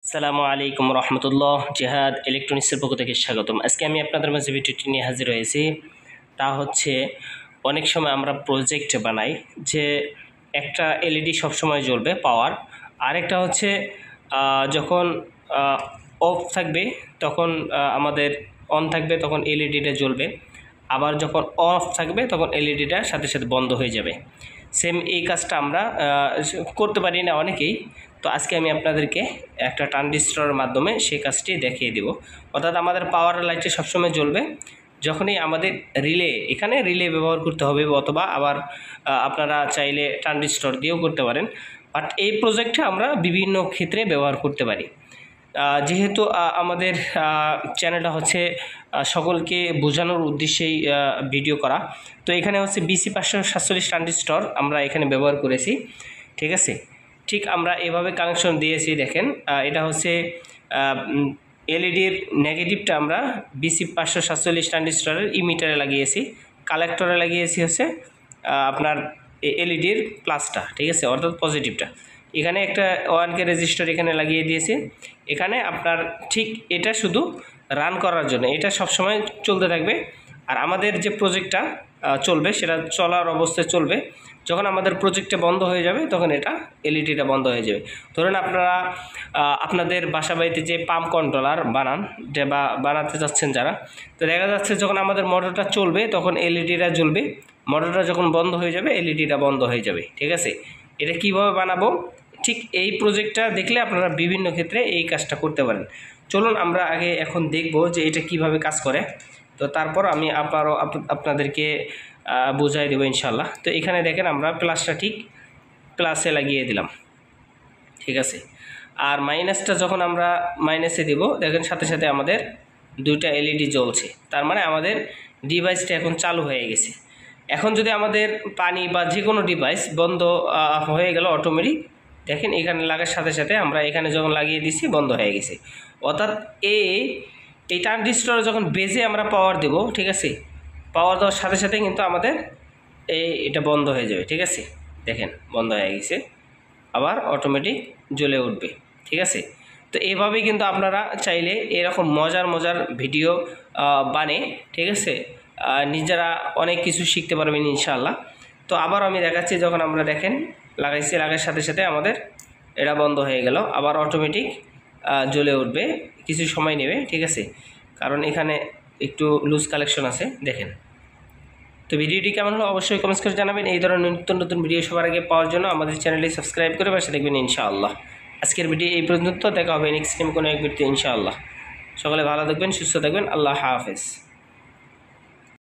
আসসালামু আলাইকুম রহমতুল্লাহ। জেহাদ ইলেকট্রনিক্সের পক্ষ থেকে স্বাগতম। আজকে আমি আপনাদের মাঝে ভিডিওটি নিয়ে হাজির হয়েছি। তা হচ্ছে অনেক সময় আমরা প্রজেক্ট বানাই যে একটা এলইডি সবসময় জ্বলবে পাওয়ার, আরেকটা হচ্ছে যখন অফ থাকবে তখন আমাদের অন থাকবে, তখন এলইডিটা জ্বলবে, আবার যখন অফ থাকবে তখন এলইডিটা সাথে সাথে বন্ধ হয়ে যাবে। সেম এই কাজটা আমরা করতে পারি না অনেকেই। তো আজকে আমি আপনাদেরকে একটা ট্রানজিস্টরের মাধ্যমে সেই কাজটি দেখিয়ে দেব। অর্থাৎ আমাদের পাওয়ার লাইটটা সবসময় জ্বলবে যখনই আমাদের এখানে রিলে ব্যবহার করতে হবে, অথবা আবার আপনারা চাইলে ট্রানজিস্টর দিয়েও করতে পারেন। বাট এই প্রজেক্টে আমরা বিভিন্ন ক্ষেত্রে ব্যবহার করতে পারি। যেহেতু আমাদের চ্যানেলটা হচ্ছে সকলকে বোঝানোর উদ্দেশ্যেই ভিডিও করা, তো এখানে হচ্ছে BC547 ট্রানজিস্টর আমরা এখানে ব্যবহার করেছি। ঠিক আছে, ঠিক আমরা এভাবে কানেকশন দিয়েছি। দেখেন, এটা হচ্ছে এলইডির নেগেটিভটা আমরা BC547 ট্রানজিস্টরের ইমিটারে লাগিয়েছি, কালেক্টরে লাগিয়েছি হচ্ছে আপনার এলইডির প্লাসটা। ঠিক আছে, অর্থাৎ পজিটিভটা। এখানে একটা 1K রেজিস্টার এখানে লাগিয়ে দিয়েছি। এখানে আপনার ঠিক এটা শুধু রান করার জন্য, এটা সবসময় চলতে থাকবে। আর আমাদের যে প্রজেক্টটা চলবে সেটা চলার অবস্থায় চলবে। যখন আমাদের প্রজেক্টটা বন্ধ হয়ে যাবে তখন এটা এলইডিটা বন্ধ হয়ে যাবে। ধরুন আপনারা আপনাদের বাসা বাড়িতে যে পাম্প কন্ট্রোলার বানাতে যাচ্ছেন যারা, তো দেখা যাচ্ছে যখন আমাদের মোটরটা চলবে তখন এলইডিটা জ্বলবে, মোটরটা যখন বন্ধ হয়ে যাবে এলইডিটা বন্ধ হয়ে যাবে। ঠিক আছে, এটা কিভাবে বানাবো, ঠিক এই প্রজেক্টটা দেখলে আপনারা বিভিন্ন ক্ষেত্রে এই কাজটা করতে পারেন। চলুন আমরা আগে এখন দেখব যে এটা কিভাবে কাজ করে, তো তারপর আমি আপনাদেরকে বোঝাই দেবো ইনশাল্লাহ। তো এখানে দেখেন আমরা প্লাসটা ঠিক প্লাসে লাগিয়ে দিলাম। ঠিক আছে, আর মাইনাসটা যখন আমরা মাইনাসে দেব, দেখেন সাথে সাথে আমাদের দুইটা এলইডি জ্বলছে, তার মানে আমাদের ডিভাইসটা এখন চালু হয়ে গেছে। এখন যদি আমাদের পানি বা যে কোনো ডিভাইস বন্ধ হয়ে গেল অটোমেটিক, দেখেন এখানে লাগার সাথে সাথে আমরা এখানে যখন লাগিয়ে দিছি বন্ধ হয়ে গেছে। অর্থাৎ এই ট্রানজিস্টরে যখন বেজে আমরা পাওয়ার দেব, ঠিক আছে, পাওয়ার দেওয়ার সাথে সাথে কিন্তু আমাদের এটা বন্ধ হয়ে যাবে। ঠিক আছে, দেখেন বন্ধ হয়ে গেছে, আবার অটোমেটিক জ্বলে উঠবে। ঠিক আছে, তো এইভাবেই কিন্তু আপনারা চাইলে এরকম মজার মজার ভিডিও বানিয়ে, ঠিক আছে, নিজেরা অনেক কিছু শিখতে পারবেন ইনশাআল্লাহ। তো আবার আমি দেখাচ্ছি, যখন আমরা দেখেন লাগার সাথে সাথে আমাদের এটা বন্ধ হয়ে গেল, আবার অটোমেটিক জ্বলে উঠবে, কিছু সময় নেবে। ঠিক আছে, কারণ এখানে একটু লুজ কালেকশন আছে। দেখেন, তো ভিডিওটি কেমন হলো অবশ্যই কমেন্টস করে জানাবেন। এই ধরনের নতুন নতুন ভিডিও সবার আগে পাওয়ার জন্য আমাদের চ্যানেলটি সাবস্ক্রাইব করে পাশে দেখবেন ইনশাআল্লাহ। আজকের ভিডিও এই পর্যন্ত, দেখা হবে নেক্সট টাইম কোনো এক ভিডিও ইনশাআল্লাহ। সকলে ভালো থাকবেন, সুস্থ থাকবেন, আল্লাহ হাফেজ।